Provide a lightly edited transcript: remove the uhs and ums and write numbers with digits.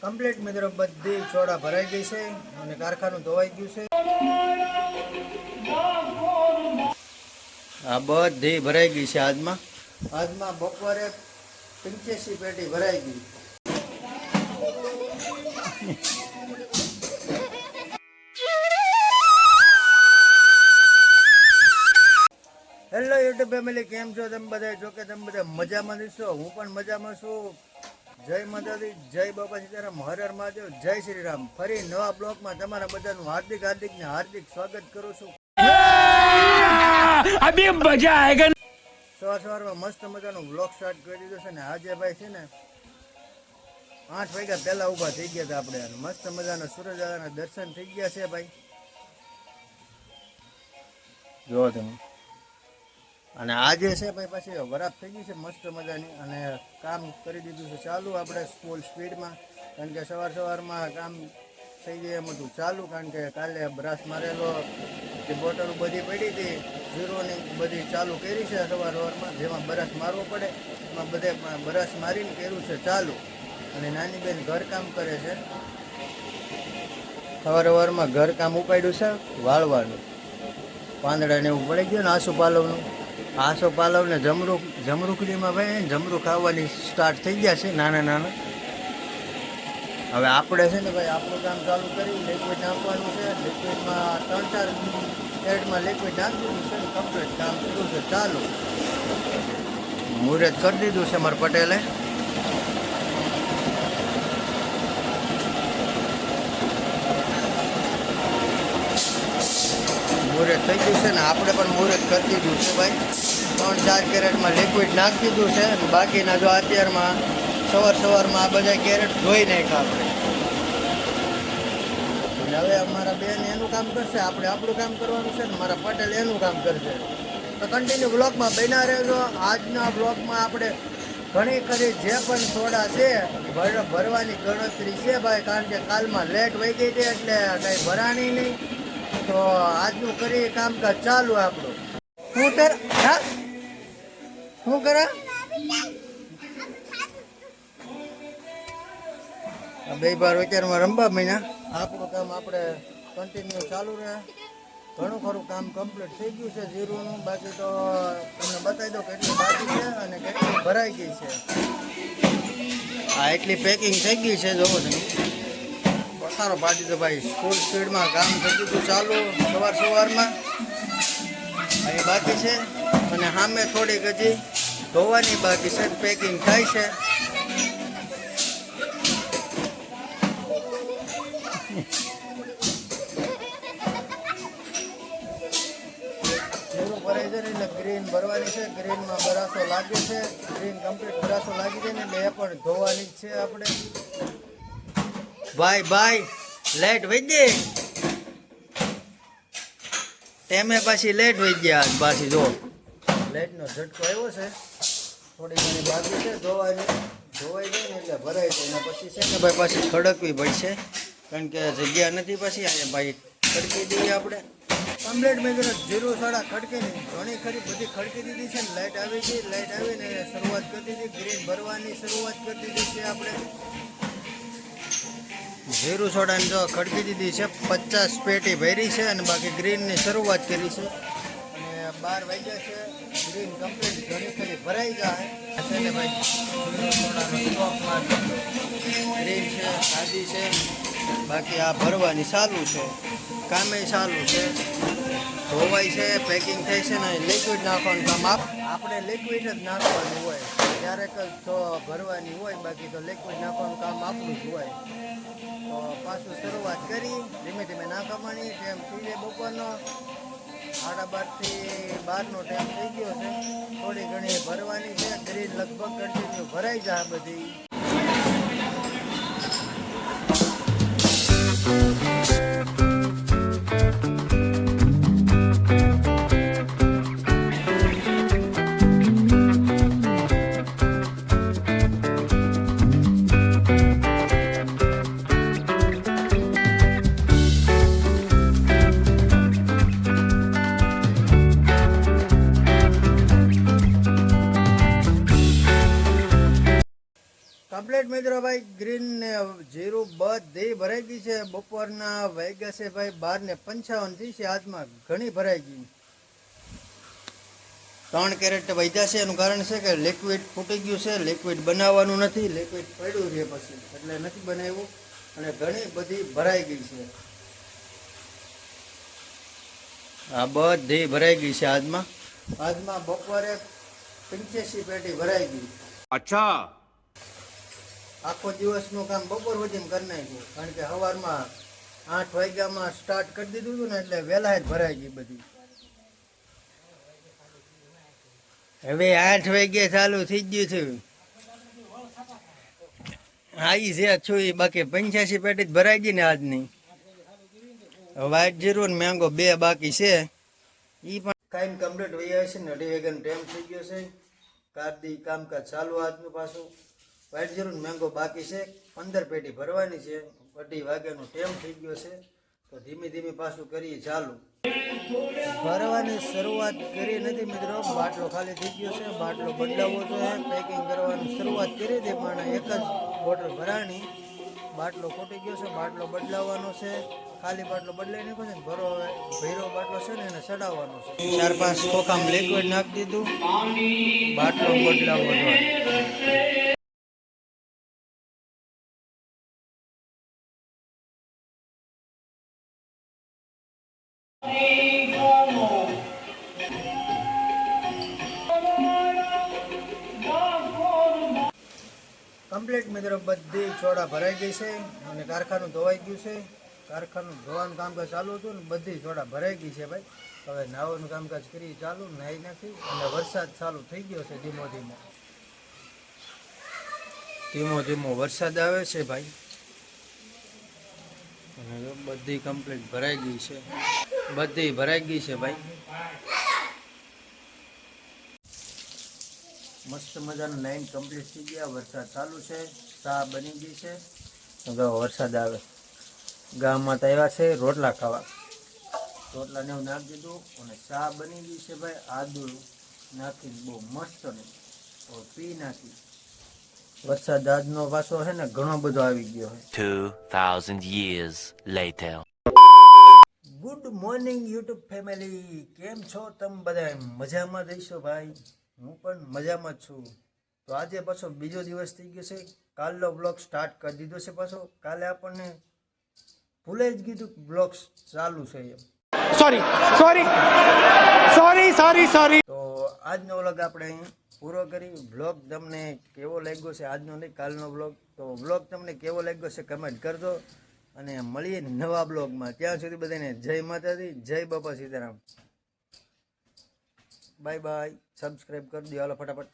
Complete મિત્રો બધી ચોડા ભરાઈ ગઈ છે અને કારખાનું ધોવાઈ ગયું છે. આ બધી ભરાઈ ગઈ છે. આજમાં બપોરે 85 પેટી ભરાઈ ગઈ. હેલો યુટ્યુબ ફેમિલી, કેમ છો તમે બધા? જો કે તમે બધા મજામાં છો, હું પણ મજામાં છું. જય માતાજી, જય બાપા સીતારામ, હર હર મહાદેવ, જય શ્રી રામ. ફરી નવા બ્લોગમાં તમારા બધાનું હાર્દિક સ્વાગત કરું છું. અભી મજા આયેગા. સવારમાં મસ્ત મજાનો બ્લોગ સ્ટાર્ટ કરી દીધો છે ને આજે ભાઈ છે ને 8 વાગ્યા પહેલા ઊભા થઈ ગયા હતા આપણે. મસ્ત મજાના સૂરજદાદાના દર્શન થઈ ગયા છે ભાઈ, જો તમે. અને આજે છે ભાઈ પાછી વરાપ થઈ ગઈ છે મસ્ત મજાની, અને કામ કરી દીધું છે ચાલુ આપણે ફૂલ સ્પીડમાં. કારણ કે સવારમાં કામ થઈ જાય એમ હતું ચાલુ, કારણ કે કાલે બ્રશ મારેલો, જે બોટલ બધી પડી હતી ઝીરોની બધી ચાલુ કરી છે સવારમાં. જેમાં બ્રશ મારવો પડે એમાં બધે બ્રશ મારીને કર્યું છે ચાલુ. અને નાની બેન ઘરકામ કરે છે, સવારમાં ઘરકામ ઉપાડ્યું છે વાળવાનું. પાંદડાને એવું પડી ગયું ને આસો પાલવ ને જમરૂખડીમાં ભાઈ જમરૂખ આવવાની સ્ટાર્ટ થઈ ગયા છે નાના. હવે આપણે છે ને ભાઈ આપણું કામ ચાલુ કરી લિક્વિડ નાખવાનું છે. લિક્વિડમાં 3-4 એડમાં લિક્વિડ નાખી દીધું છે, કમ્પ્લીટ કામ કર્યું છે ચાલુ. મુહૂર્ત કરી દીધું છે મારા પટેલે. મુહૂર્ત થઈ ગયું છે ને આપણે પણ મુહૂર્ત કરી દીધું છે ભાઈ. 3-4 કેરેટમાં લિક્વિડ નાખી દીધું છે, અને બાકીના જો અત્યારમાં સવારમાં આ બધા કેરેટ ધોઈ નાખ્યા આપણે. અને હવે અમારા બેન એનું કામ કરશે, આપણે આપણું કામ કરવાનું છે ને મારા પટેલ એનું કામ કરશે. તો કન્ટિન્યુ બ્લોગમાં બન્યા રહેજો. આજના બ્લોગમાં આપણે ઘણી ખરી જે પણ સોડા છે ભરવાની ગણતરી છે ભાઈ, કારણ કે કાલમાં લેટ વહી ગઈ હતી એટલે કંઈ ભરાણી નહીં. તો આજનું કરી કામકાજ ચાલુ આપણું. શું કરે બે બાર વિચારમાં રમવા મહિના. આપણું કામ આપણે કન્ટિન્યુ ચાલુ રહે. ઘણું ખરું કામ કમ્પ્લીટ થઈ ગયું છે ઝીરોનું. બાકી તો તમને બતાવી દો કેટલી બાકી છે અને કેટલી ભરાઈ ગઈ છે. આ એટલી પેકિંગ થઈ ગઈ છે, જોવો તમે. પસારો પાડી દો ભાઈ, ફૂલ સ્પીડમાં કામ થઈ ગયું ચાલુ સવારમાં. અહીં બાકી છે અને સામે થોડીક હજી ધોવાની બાકી છે, પેકિંગ થાય છે. જેવું ભરાઈ જાય ને એટલે ગ્રીન ભરવાની છે. ગ્રીનમાં બરાસો લાગે છે, ગ્રીન કમ્પ્લીટ બરાસો લાગી જાય ને એટલે એ પણ ધોવાની જ છે આપણે. ભાઈ લેટ વહી દે. ટેમે પાછી લેટ વહી ગયા આજ પાછી. જો લેટનો ઝટકો આવ્યો છે, થોડી ઘણી બાકી છે ધોવાઈ જાય ને એટલે ભરાઈ જાય. ને પછી છે ને ભાઈ પાછી ખડકવી પડશે, કારણ કે જગ્યા નથી પાછી. અહીંયા ભાઈ ખડકી દઈએ આપણે કમ્પ્લીટ. મેં જીરું સોડા ખડકી નહીં, ઘણી ખરી બધી ખડકી દીધી છે ને. લાઇટ આવી ગઈ, લાઇટ આવીને શરૂઆત કરી દીધી, ગ્રીન ભરવાની શરૂઆત કરી દીધી છે આપણે. જીરું સોડાની જો ખડકી દીધી છે, 50 પેટી ભરી છે અને બાકી ગ્રીનની શરૂઆત કરી છે. અને 12 વાગ્યા છે, ગ્રીન કમ્પ્લીટ ઘણી ખરી ભરાઈ જાય છે ને ભાઈ. જીરું સોડાનો સ્ટોકમાં ગ્રીન છે, સાદી છે, બાકી આ ભરવાની ચાલુ છે, કામે ચાલુ છે, ધોવાઈ છે, પેકિંગ થઈ છે ને લિક્વિડ નાખવાનું કામ. આપણે લિક્વિડ જ નાખવાનું હોય, ક્યારેક તો ભરવાની હોય, બાકી તો લિક્વિડ નાખવાનું કામ આપણું જ હોય. તો પાછું શરૂઆત કરી ધીમે ધીમે નાખવાની. ટાઈમ થઈ જાય બપોરનો 12:30 થી 12નો ટાઈમ થઈ ગયો છે. થોડી ઘણી ભરવાની છે. ગ્રીન લગભગ કન્ટિન્યુ ભરાઈ જાય બધી. જીરું બધી ભરાઈ ગઈ છે. બપોરના વાગ્યા છે ભાઈ 12:55 થઈ છે. આજમાં ઘણી ભરાઈ ગઈ. 3 કેરેટ વધ્યા છે. એનું કારણ છે કે લિક્વિડ ફૂટી ગયું છે. લિક્વિડ બનાવવાનું નથી, લિક્વિડ પડ્યું છે પછી એટલે નથી બનાવ્યું અને ઘણી બધી ભરાઈ ગઈ છે. આ બધી ભરાઈ ગઈ છે. આજમાં બપોરે 85 પેટી ભરાઈ ગઈ. અચ્છા, આખો દિવસનું કામ બપોર સુધીમાં કરી નાખ્યું, કારણ કે સવારમાં 8 વાગ્યામાં સ્ટાર્ટ કરી દીધું હતું ને એટલે વહેલા જ ભરાઈ ગઈ બધી. હવે 8 વાગ્યે ચાલુ થઈ ગયું છે. આવી છે છું બાકી 85 પેટી જ ભરાઈ ગઈ ને આજની. વ્હાઈટ જીરું ને મેંગો 2 બાકી છે. એ પણ કાંઈ કમ્પ્લીટ વહી આવે છે ને 2:30 વાગ્યાનો ટાઈમ થઈ ગયો છે. કારદી કામકાજ ચાલુ આજનું પાછું. વ્હાઈટ જીરું ને મેંગો બાકી છે. 15 પેટી ભરવાની છે. 2:30 વાગ્યાનો ટાઈમ થઈ ગયો છે તો ધીમે ધીમે પાછું કરીએ ચાલુ. ભરવાની શરૂઆત કરી નથી મિત્રો. બાટલો ખાલી થઈ ગયો છે. બાટલો બદલાવવો જોઈએ. પેકિંગ કરવાની શરૂઆત કરી હતી પણ એક જ બોટલ ભરાણી. બાટલો ખોટી ગયો છે. બાટલો બદલાવવાનો છે. ખાલી બાટલો બદલાઈ નાખ્યો છે ને ભેરો બાટલો છે ને એને ચડાવવાનો છે. 4-5 ખોખામ લિક્વિડ નાખી દીધું. બાટલો બદલાવવો જોઈએ. કમ્પ્લીટ મિત્રો બધી ચોડા ભરાઈ ગઈ છે અને કારખાનું ધોવાઈ ગયું છે. કારખાનું ધોવાનું કામકાજ ચાલુ હતું ને બધી ચોડા ભરાઈ ગઈ છે ભાઈ. હવે નાવાનું કામકાજ કરી ચાલુ, નાહી નાખી અને વરસાદ ચાલુ થઈ ગયો છે. ધીમો ધીમો વરસાદ આવે છે ભાઈ. અને બધી કમ્પ્લીટ ભરાઈ ગઈ છે. બધી ભરાઈ ગઈ છે ભાઈ. મસ્ત મજાનું લાઈન કમ્પ્લીટ થઈ ગયા. વરસાદ ચાલુ છે. ચા બની ગઈ છે. વરસાદ આવે. ગામમાં તો આવ્યા છે રોટલા ખાવા. રોટલાને એવું નાખી દીધું અને ચા બની ગઈ છે ભાઈ. આદુ નાખીને બહુ મસ્ત ને પી નાખી. વરસાદ આજનો પાછો છે ને ઘણો બધો આવી ગયો છે. 2000 years later. Good morning YouTube family, કેમ છો તમે બધા? મજામાં રહીશો ભાઈ? હું પણ મજામાં જ છું. તો આજે પાછો બીજો દિવસ થઈ ગયો છે. કાલનો બ્લોગ સ્ટાર્ટ કરી દીધો છે પાછો. કાલે આપણને ભૂલાઈ જ કીધું બ્લોગ ચાલુ છે એમ. સોરી. તો આજનો વ્લોગ આપણે અહીં પૂરો કરી. બ્લોગ તમને કેવો લાગ્યો છે આજનો નહીં કાલનો બ્લોગ, તો બ્લોગ તમને કેવો લાગ્યો છે કમેન્ટ કરજો અને મળીએ નવા બ્લોગમાં. ત્યાં સુધી બધાને જય માતાજી, જય બાપા સીતારામ. Bye bye. સબસ્ક્રાઈબ કરી દો હાલો ફટાફટ.